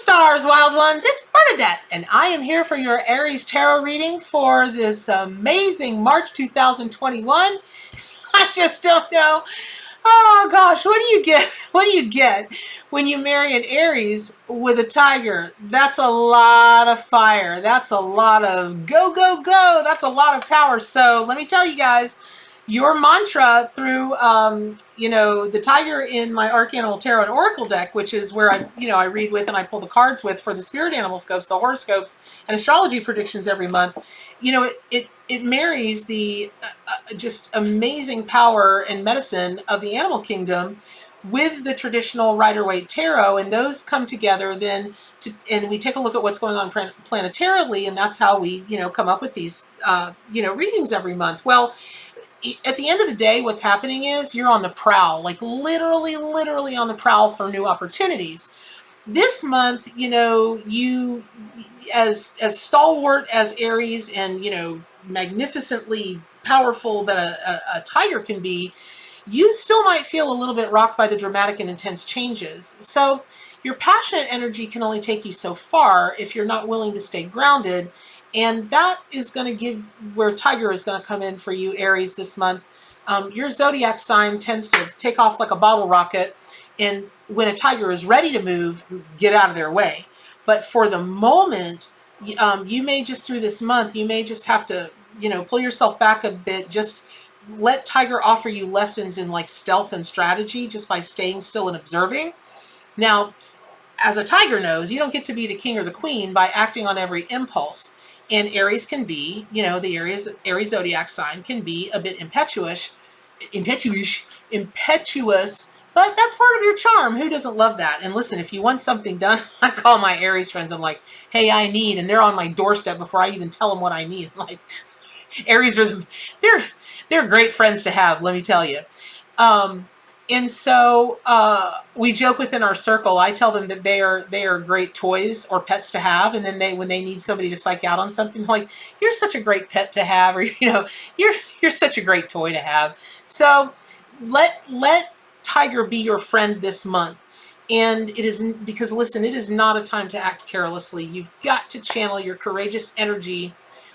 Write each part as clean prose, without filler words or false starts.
stars, wild ones, it's Bernadette, and I am here for your Aries tarot reading for this amazing March 2021. I just don't know. Oh gosh, what do you get? What do you get when you marry an Aries with a tiger? That's a lot of fire. That's a lot of go, go, go. That's a lot of power. So let me tell you guys, your mantra through, the tiger in my Arcanimal Tarot and Oracle deck, which is where I read with and I pull the cards with for the spirit animal scopes, the horoscopes, and astrology predictions every month. It marries the just amazing power and medicine of the animal kingdom with the traditional Rider-Waite tarot, and those come together then and we take a look at what's going on planetarily, and that's how we come up with these readings every month. Well, at the end of the day, what's happening is you're on the prowl, like literally on the prowl for new opportunities. This month, you as stalwart as Aries and magnificently powerful that a tiger can be, you still might feel a little bit rocked by the dramatic and intense changes. So your passionate energy can only take you so far if you're not willing to stay grounded. And that is going to give where Tiger is going to come in for you, Aries, this month. Your zodiac sign tends to take off like a bottle rocket. And when a tiger is ready to move, get out of their way. But for the moment, you may just through this month, you may just have to, pull yourself back a bit. Just let Tiger offer you lessons in like stealth and strategy just by staying still and observing. Now, as a tiger knows, you don't get to be the king or the queen by acting on every impulse. And Aries can be, the Aries zodiac sign can be a bit impetuous, but that's part of your charm. Who doesn't love that? And listen, if you want something done, I call my Aries friends. I'm like, hey, I need, and they're on my doorstep before I even tell them what I need. I'm like, Aries they're great friends to have, let me tell you. And so we joke within our circle. I tell them that they are great toys or pets to have, and then when they need somebody to psych out on something, like, you're such a great pet to have, or you're such a great toy to have. So let Tiger be your friend this month. And it is because, listen, it is not a time to act carelessly. You've got to channel your courageous energy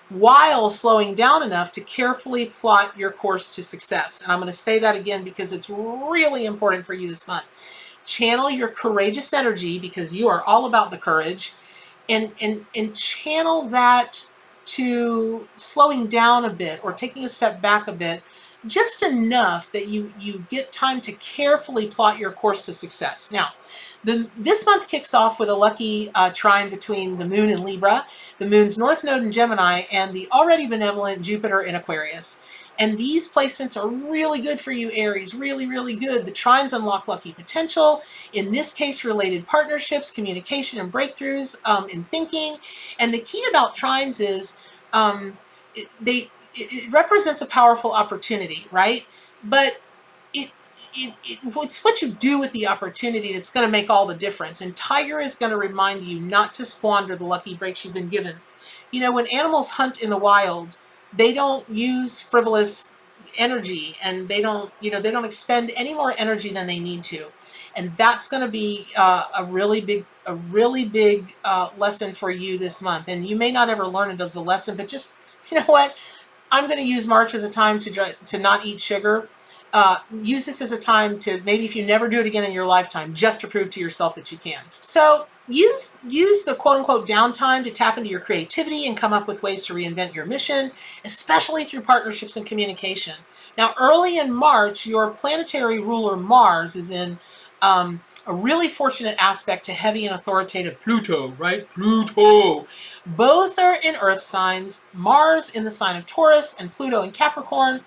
while slowing down enough to carefully plot your course to success. And I'm going to say that again because it's really important for you this month. Channel your courageous energy, because you are all about the courage, and channel that to slowing down a bit or taking a step back a bit, just enough that you get time to carefully plot your course to success. Now, this month kicks off with a lucky trine between the moon in Libra, the moon's north node in Gemini, and the already benevolent Jupiter in Aquarius. And these placements are really good for you, Aries, really, really good. The trines unlock lucky potential, in this case related partnerships, communication, and breakthroughs in thinking. And the key about trines is it represents a powerful opportunity, right? But it's what you do with the opportunity that's going to make all the difference. And Tiger is going to remind you not to squander the lucky breaks you've been given. When animals hunt in the wild, they don't use frivolous energy, and they don't expend any more energy than they need to. And that's going to be a really big lesson for you this month. And you may not ever learn it as a lesson, but just, you know what? I'm going to use March as a time to not eat sugar. Use this as a time to, maybe if you never do it again in your lifetime, just to prove to yourself that you can. So use the quote-unquote downtime to tap into your creativity and come up with ways to reinvent your mission, especially through partnerships and communication. Now, early in March, your planetary ruler Mars is in a really fortunate aspect to heavy and authoritative Pluto, right? Pluto. Both are in Earth signs, Mars in the sign of Taurus and Pluto in Capricorn.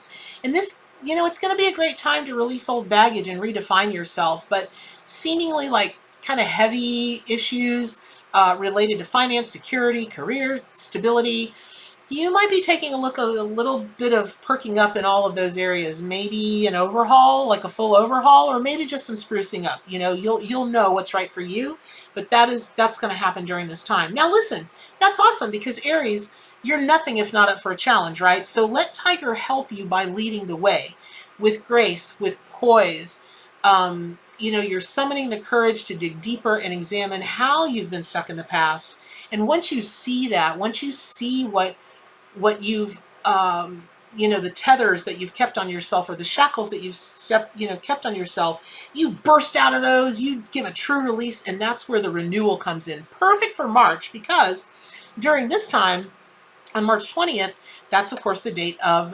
And this, it's going to be a great time to release old baggage and redefine yourself, but seemingly like kind of heavy issues related to finance, security, career, stability, you might be taking a look at a little bit of perking up in all of those areas. Maybe an overhaul, like a full overhaul, or maybe just some sprucing up. You'll know what's right for you, but that's going to happen during this time. Now, listen, that's awesome, because Aries, you're nothing if not up for a challenge, right? So let Tiger help you by leading the way with grace, with poise, you're summoning the courage to dig deeper and examine how you've been stuck in the past. And once you see that, once you see what you've the tethers that you've kept on yourself, or the shackles that you've kept on yourself, you burst out of those, you give a true release, and that's where the renewal comes in. Perfect for March, because during this time, on March 20th, that's of course the date of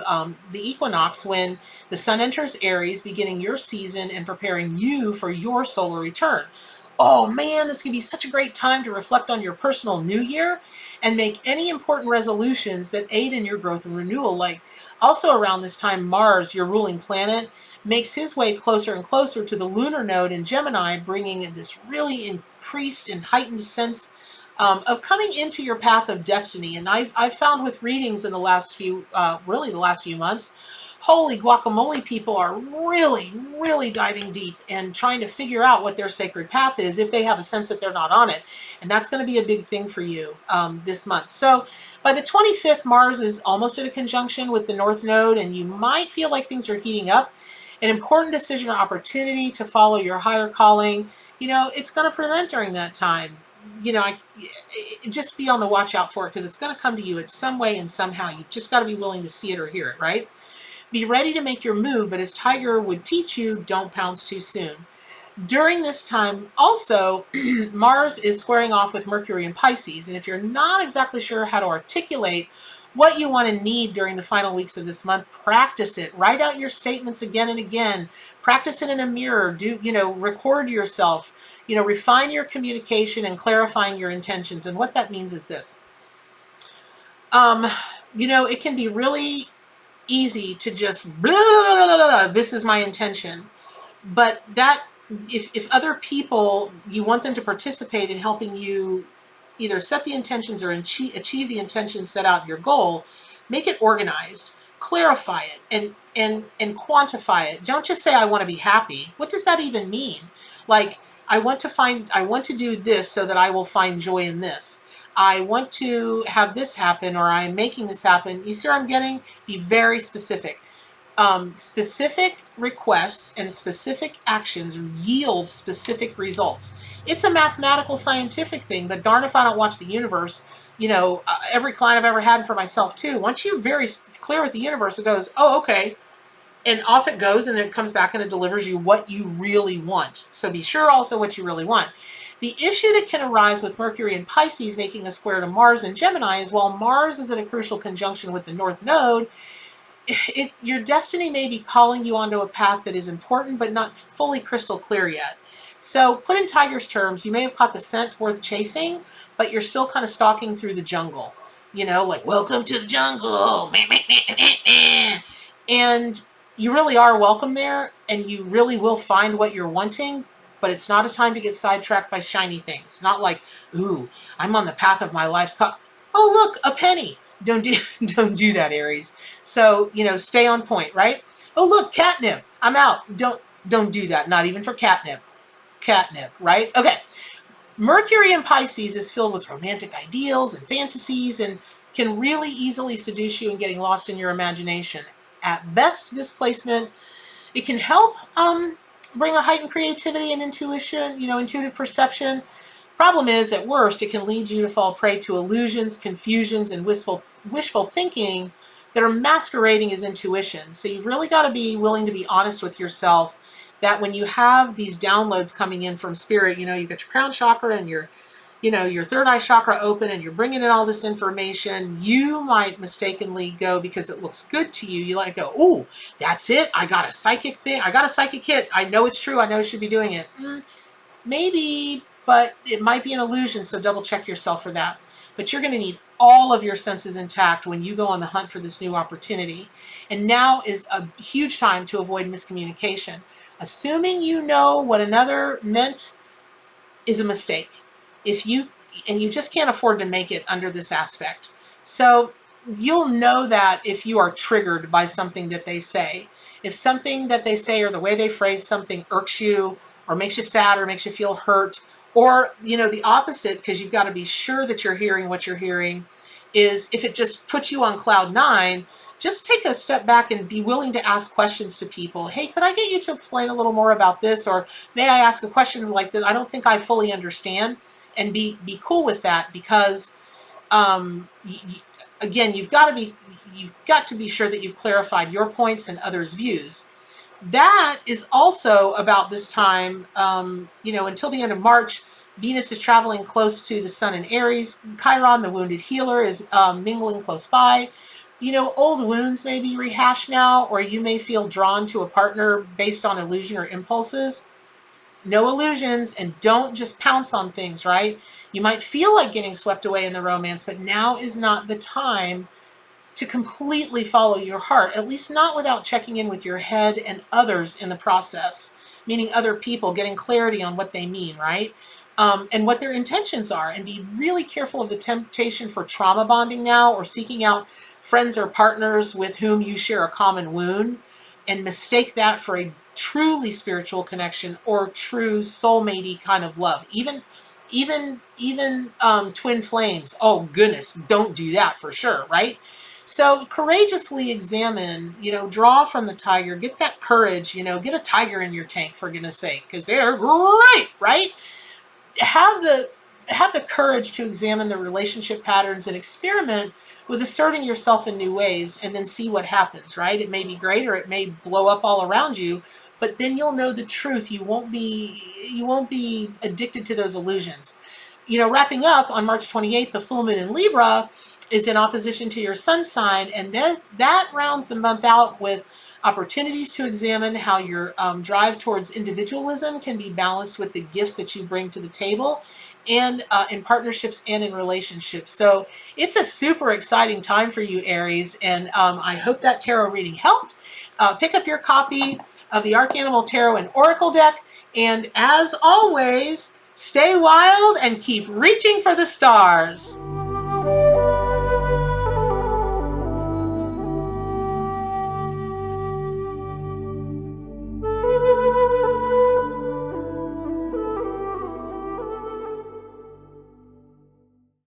the equinox, when the sun enters Aries, beginning your season and preparing you for your solar return. Oh man, this can be such a great time to reflect on your personal new year and make any important resolutions that aid in your growth and renewal. Like, also around this time, Mars, your ruling planet, makes his way closer and closer to the lunar node in Gemini, bringing this really increased and heightened sense of coming into your path of destiny. And I've found with readings in the last few months, holy guacamole, people are really, really diving deep and trying to figure out what their sacred path is if they have a sense that they're not on it. And that's going to be a big thing for you this month. So by the 25th, Mars is almost at a conjunction with the North Node, and you might feel like things are heating up. An important decision or opportunity to follow your higher calling, it's going to present during that time. Just be on the watch out for it, because it's going to come to you in some way and somehow. You've just got to be willing to see it or hear it, right? Be ready to make your move, but as Tiger would teach you, don't pounce too soon. During this time, also, Mars is squaring off with Mercury in Pisces, and if you're not exactly sure how to articulate what you want to need during the final weeks of this month, practice it. Write out your statements again and again. Practice it in a mirror. Record yourself. Refine your communication and clarifying your intentions. And what that means is this. It can be really easy to just blah, blah, blah, blah, this is my intention. But that, if other people, you want them to participate in helping you either set the intentions or achieve the intentions set out in your goal, make it organized, clarify it, and quantify it. Don't just say, I want to be happy. What does that even mean? Like, I want to do this so that I will find joy in this. I want to have this happen, or I'm making this happen. You see where I'm getting? Be very specific. Specific requests and specific actions yield specific results. It's a mathematical, scientific thing, but darn if I don't watch the universe. Every client I've ever had for myself too, once you're very clear with the universe, it goes, oh, okay. And off it goes, and then it comes back and it delivers you what you really want. So be sure also what you really want. The issue that can arise with Mercury and Pisces making a square to Mars and Gemini is, while Mars is in a crucial conjunction with the North Node, your destiny may be calling you onto a path that is important but not fully crystal clear yet. So put in Tiger's terms, you may have caught the scent worth chasing, but you're still kind of stalking through the jungle. Like, welcome to the jungle. And you really are welcome there, and you really will find what you're wanting, but it's not a time to get sidetracked by shiny things. Not like, ooh, I'm on the path of my life's oh, look, a penny. Don't do that, Aries. So, stay on point, right? Oh, look, catnip. I'm out. Don't do that. Not even for catnip. Catnip, right? Okay. Mercury in Pisces is filled with romantic ideals and fantasies, and can really easily seduce you in getting lost in your imagination. At best, this placement, it can help bring a heightened creativity and intuition, intuitive perception. Problem is, at worst, it can lead you to fall prey to illusions, confusions, and wishful thinking that are masquerading as intuition. So you've really got to be willing to be honest with yourself, that when you have these downloads coming in from spirit, you've got your crown chakra and your third eye chakra open, and you're bringing in all this information, you might mistakenly go, because it looks good to you, go, oh, that's it. I got a psychic thing. I got a psychic hit. I know it's true. I know I should be doing it. Maybe, but it might be an illusion, so double check yourself for that. But you're going to need all of your senses intact when you go on the hunt for this new opportunity. And now is a huge time to avoid miscommunication. Assuming you know what another meant is a mistake. You just can't afford to make it under this aspect. So you'll know that if you are triggered by something that they say. If something that they say, or the way they phrase something, irks you, or makes you sad, or makes you feel hurt, or, the opposite, because you've got to be sure that you're hearing what you're hearing, is if it just puts you on cloud 9, just take a step back and be willing to ask questions to people. Hey, could I get you to explain a little more about this? Or may I ask a question like this? I don't think I fully understand. And be cool with that, because again, you've got to be sure that you've clarified your points and others' views. That is also about this time, until the end of March. Venus is traveling close to the sun in Aries. Chiron, the wounded healer, is mingling close by. Old wounds may be rehashed now, or you may feel drawn to a partner based on illusion or impulses. No illusions, and don't just pounce on things, right? You might feel like getting swept away in the romance, but now is not the time to completely follow your heart, at least not without checking in with your head and others in the process, meaning other people, getting clarity on what they mean, right? And what their intentions are, and be really careful of the temptation for trauma bonding now, or seeking out friends or partners with whom you share a common wound, and mistake that for a truly spiritual connection or true soulmatey kind of love. Even twin flames. Oh goodness, don't do that for sure, right? So courageously examine, draw from the tiger, get that courage, get a tiger in your tank, for goodness sake, because they're great, right? Have the courage to examine the relationship patterns and experiment with asserting yourself in new ways, and then see what happens, right? It may be great, or it may blow up all around you, but then you'll know the truth. You won't be addicted to those illusions. Wrapping up on March 28th, the full moon in Libra is in opposition to your sun sign, and that rounds the month out with opportunities to examine how your drive towards individualism can be balanced with the gifts that you bring to the table, and in partnerships and in relationships. So it's a super exciting time for you, Aries, and I hope that tarot reading helped. Pick up your copy of the Arcanimal Tarot and Oracle deck, and as always, stay wild and keep reaching for the stars.